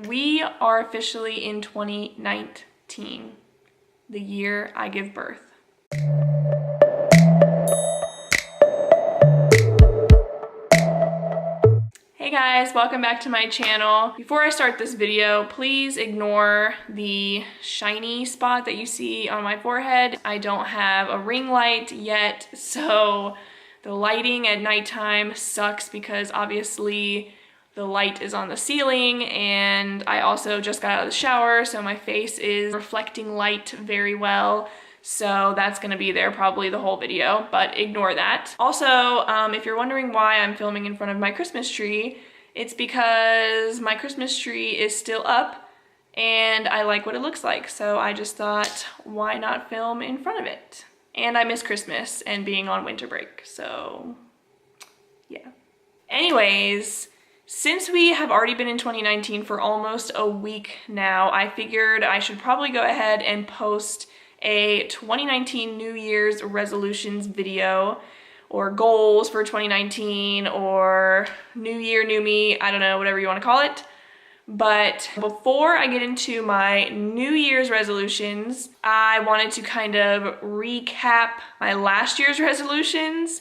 We are officially in 2019, the year I give birth. Hey guys, welcome back to my channel. Before I start this video, please ignore the shiny spot that you see on my forehead. I don't have a ring light yet, so the lighting at nighttime sucks because obviously the light is on the ceiling, and I also just got out of the shower, so my face is reflecting light very well. So that's gonna be there probably the whole video, but ignore that. Also, if you're wondering why I'm filming in front of my Christmas tree, it's because my Christmas tree is still up and I like what it looks like. So I just thought, why not film in front of it? And I miss Christmas and being on winter break, so yeah. Anyways, since we have already been in 2019 for almost a week now, I figured I should probably go ahead and post a 2019 New Year's resolutions video, or goals for 2019, or New Year, New Me, I don't know, whatever you want to call it. But before I get into my New Year's resolutions, I wanted to kind of recap my last year's resolutions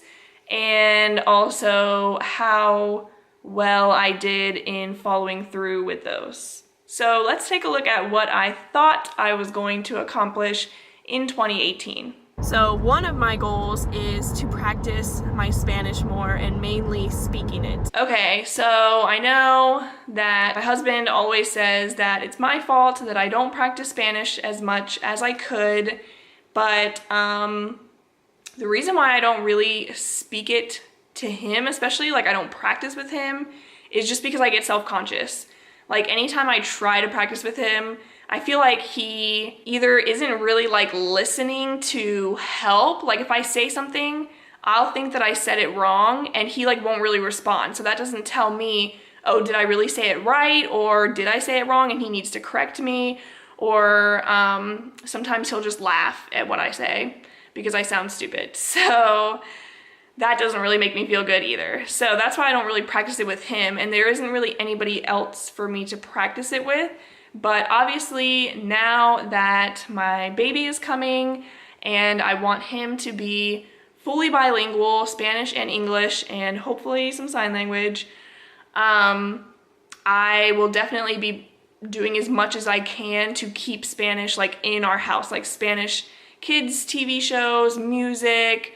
and also how well I did in following through with those. So let's take a look at what I thought I was going to accomplish in 2018. So one of my goals is to practice my Spanish more and mainly speaking it. Okay, so I know that my husband always says that it's my fault that I don't practice Spanish as much as I could, but the reason why I don't really speak it to him, especially like I don't practice with him, is just because I get self-conscious. Like anytime I try to practice with him, I feel like he either isn't really like listening to help. Like if I say something, I'll think that I said it wrong and he like won't really respond. So that doesn't tell me, oh, did I really say it right? Or did I say it wrong and he needs to correct me? Or sometimes he'll just laugh at what I say because I sound stupid. So that doesn't really make me feel good either. So that's why I don't really practice it with him, and there isn't really anybody else for me to practice it with. But obviously now that my baby is coming and I want him to be fully bilingual, Spanish and English, and hopefully some sign language, I will definitely be doing as much as I can to keep Spanish like in our house, like Spanish kids TV shows, music,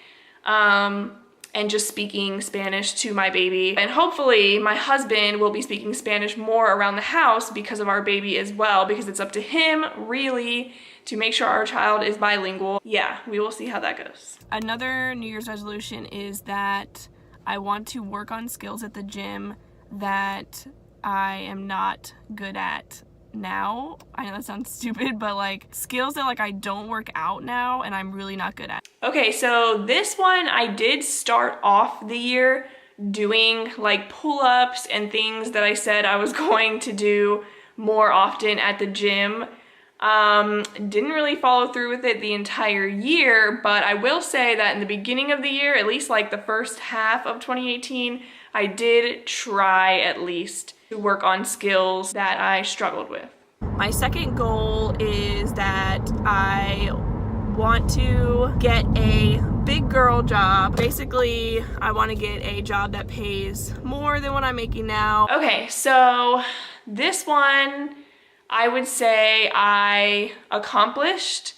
and just speaking Spanish to my baby. And hopefully my husband will be speaking Spanish more around the house because of our baby as well, because it's up to him really to make sure our child is bilingual. Yeah, we will see how that goes. Another New Year's resolution is that I want to work on skills at the gym that I am not good at now. I know that sounds stupid, but like skills that like I don't work out now and I'm really not good at. Okay, so this one I did start off the year doing like pull-ups and things that I said I was going to do more often at the gym. Didn't really follow through with it the entire year, but I will say that in the beginning of the year, at least like the first half of 2018, I did try at least to work on skills that I struggled with. My second goal is that I want to get a big girl job. Basically, I want to get a job that pays more than what I'm making now. Okay, so this one I would say I accomplished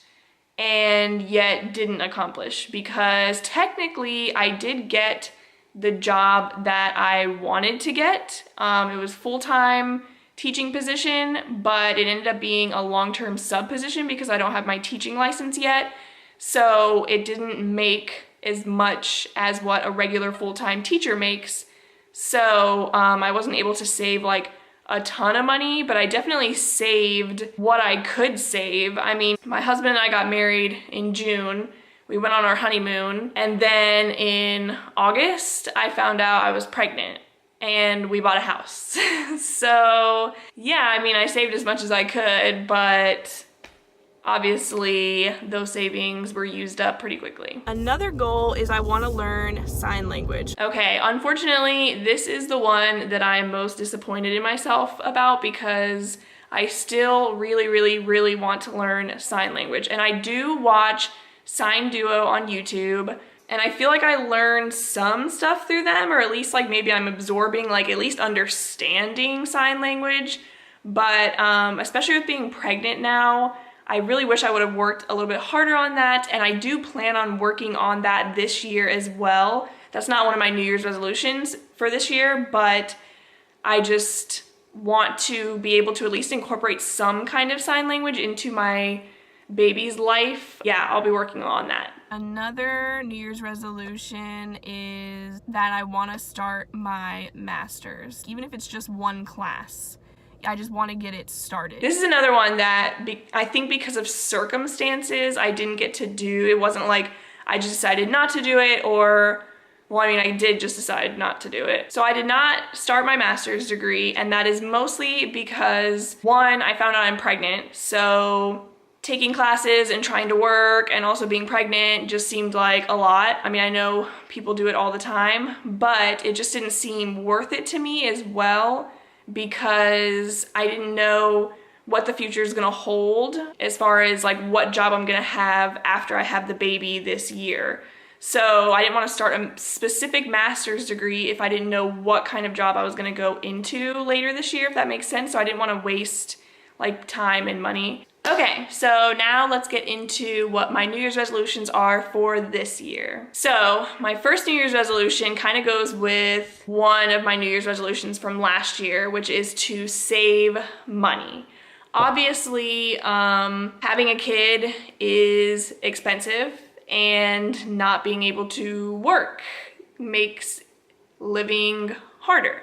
and yet didn't accomplish, because technically I did get the job that I wanted to get. It was full-time teaching position, but it ended up being a long-term sub position because I don't have my teaching license yet. So it didn't make as much as what a regular full-time teacher makes. So I wasn't able to save like a ton of money, but I definitely saved what I could save. I mean, my husband and I got married in June. We went on our honeymoon, and then in August, I found out I was pregnant and we bought a house. So yeah, I mean, I saved as much as I could, but obviously those savings were used up pretty quickly. Another goal is I want to learn sign language. Okay, unfortunately, this is the one that I'm most disappointed in myself about because I still really want to learn sign language. And I do watch Sign Duo on YouTube, and I feel like I learned some stuff through them, or at least like maybe I'm absorbing, like at least understanding sign language. But especially with being pregnant now, I really wish I would have worked a little bit harder on that, and I do plan on working on that this year as well. That's not one of my New Year's resolutions for this year, but I just want to be able to at least incorporate some kind of sign language into my baby's life. Yeah, I'll be working on that. Another New Year's resolution is that I want to start my master's, even if it's just one class. I just want to get it started. This is another one that I think because of circumstances I didn't get to do. It wasn't like I just decided not to do it, or, well, I mean, I did just decide not to do it. So I did not start my master's degree, and that is mostly because, one, I found out I'm pregnant, so taking classes and trying to work and also being pregnant just seemed like a lot. I mean, I know people do it all the time, but it just didn't seem worth it to me as well, because I didn't know what the future is gonna hold as far as like what job I'm gonna have after I have the baby this year. So I didn't want to start a specific master's degree if I didn't know what kind of job I was gonna go into later this year, if that makes sense. So I didn't want to waste like time and money. Okay, so now let's get into what my New Year's resolutions are for this year. So my first New Year's resolution kind of goes with one of my New Year's resolutions from last year, which is to save money. Obviously, having a kid is expensive, and not being able to work makes living harder.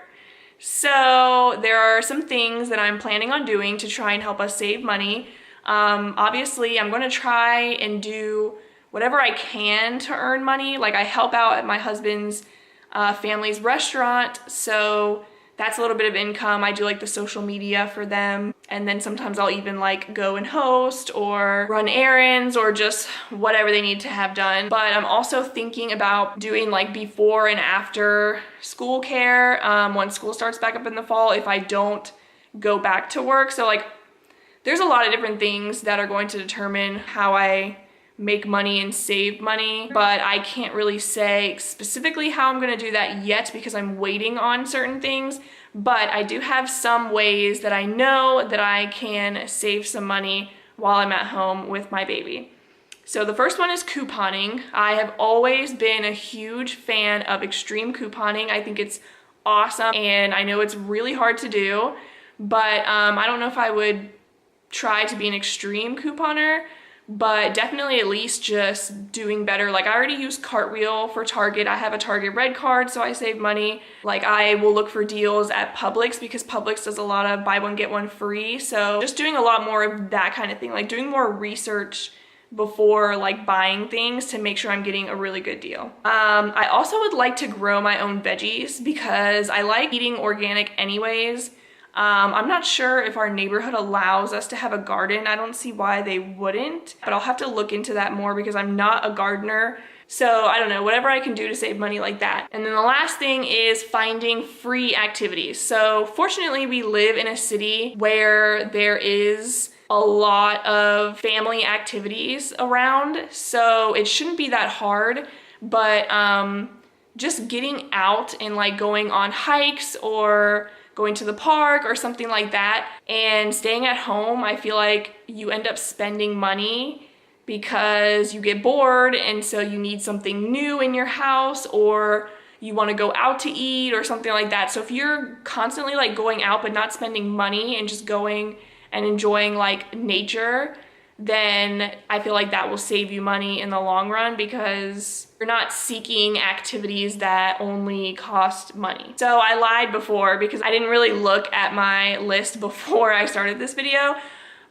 So there are some things that I'm planning on doing to try and help us save money. Obviously, I'm gonna try and do whatever I can to earn money. Like, I help out at my husband's family's restaurant, so that's a little bit of income. I do like the social media for them, and then sometimes I'll even like go and host or run errands or just whatever they need to have done. But I'm also thinking about doing like before and after school care when school starts back up in the fall, if I don't go back to work. So like, there's a lot of different things that are going to determine how I make money and save money, but I can't really say specifically how I'm gonna do that yet because I'm waiting on certain things. But I do have some ways that I know that I can save some money while I'm at home with my baby. So the first one is couponing. I have always been a huge fan of extreme couponing. I think it's awesome, and I know it's really hard to do, but I don't know if I would try to be an extreme couponer, but definitely at least just doing better. Like, I already use Cartwheel for Target. I have a Target Red card, so I save money. Like, I will look for deals at Publix because Publix does a lot of buy one, get one free. So just doing a lot more of that kind of thing, like doing more research before like buying things to make sure I'm getting a really good deal. I also would like to grow my own veggies because I like eating organic anyways. I'm not sure if our neighborhood allows us to have a garden. I don't see why they wouldn't, but I'll have to look into that more because I'm not a gardener. So I don't know, whatever I can do to save money like that. And then the last thing is finding free activities. So fortunately, we live in a city where there is a lot of family activities around, so it shouldn't be that hard, but just getting out and like going on hikes or going to the park or something like that and staying at home, I feel like you end up spending money because you get bored and so you need something new in your house, or you want to go out to eat or something like that. So if you're constantly like going out but not spending money and just going and enjoying like nature, then I feel like that will save you money in the long run because you're not seeking activities that only cost money. So I lied before because I didn't really look at my list before I started this video,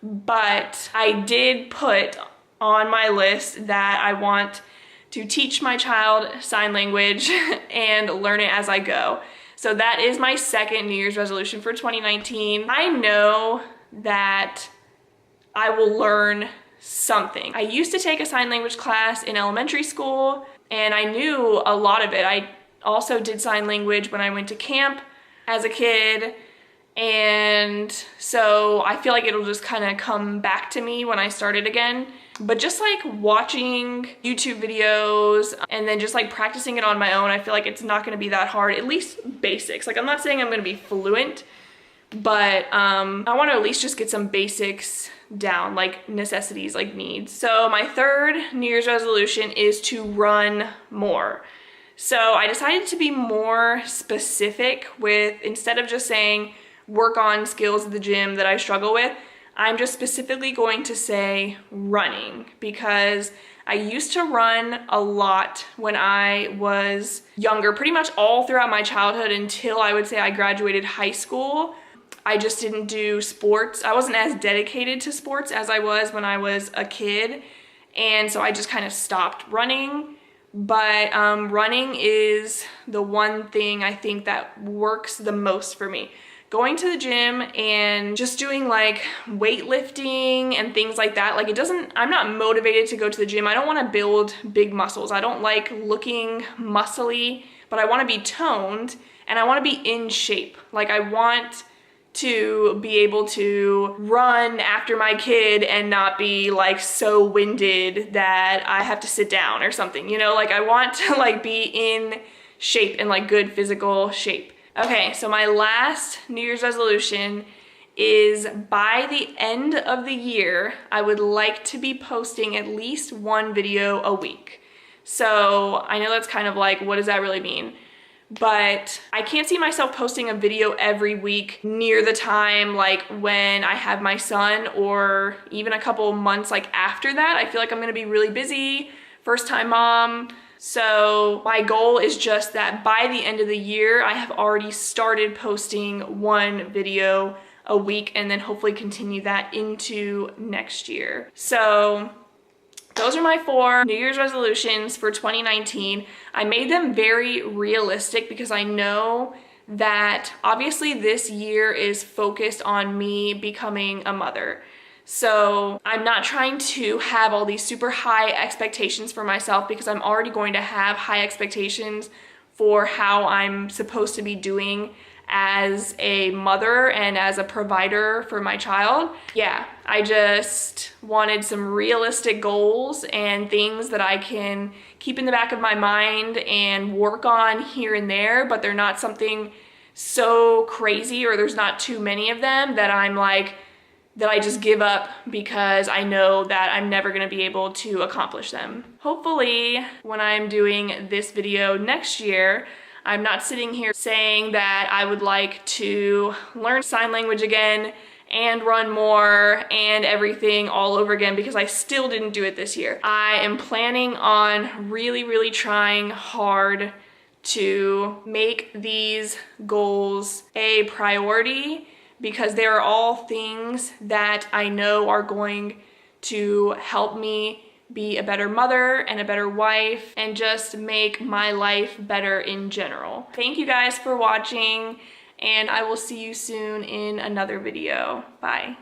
but I did put on my list that I want to teach my child sign language and learn it as I go. So that is my second New Year's resolution for 2019. I know that I will learn something. I used to take a sign language class in elementary school and I knew a lot of it. I also did sign language when I went to camp as a kid, and so I feel like it'll just kind of come back to me when I start it again. But just like watching YouTube videos and then just like practicing it on my own, I feel like it's not going to be that hard, at least basics. Like I'm not saying I'm going to be fluent, but I want to at least just get some basics down, like necessities, like needs. So my third New Year's resolution is to run more. So I decided to be more specific with, instead of just saying work on skills at the gym that I struggle with, I'm just specifically going to say running, because I used to run a lot when I was younger, pretty much all throughout my childhood until I would say I graduated high school. I just didn't do sports. I wasn't as dedicated to sports as I was when I was a kid, and so I just kind of stopped running. But running is the one thing I think that works the most for me. Going to the gym and just doing like weightlifting and things like that, like I'm not motivated to go to the gym. I don't want to build big muscles. I don't like looking muscly, but I want to be toned and I want to be in shape. Like I want to be able to run after my kid and not be like so winded that I have to sit down or something, you know, like I want to like be in shape and like good physical shape. Okay, so my last New Year's resolution is by the end of the year, I would like to be posting at least one video a week. So I know that's kind of like, what does that really mean? But I can't see myself posting a video every week near the time like when I have my son, or even a couple months like after that. I feel like I'm gonna be really busy, first time mom. So my goal is just that by the end of the year, I have already started posting one video a week and then hopefully continue that into next year. So those are my 4 New Year's resolutions for 2019. I made them very realistic because I know that obviously this year is focused on me becoming a mother. So I'm not trying to have all these super high expectations for myself, because I'm already going to have high expectations for how I'm supposed to be doing as a mother and as a provider for my child. Yeah, I just wanted some realistic goals and things that I can keep in the back of my mind and work on here and there, but they're not something so crazy, or there's not too many of them that I'm like, that I just give up because I know that I'm never gonna be able to accomplish them. Hopefully, when I'm doing this video next year, I'm not sitting here saying that I would like to learn sign language again and run more and everything all over again, because I still didn't do it this year. I am planning on really trying hard to make these goals a priority, because they are all things that I know are going to help me be a better mother and a better wife and just make my life better in general. Thank you guys for watching, and I will see you soon in another video. Bye.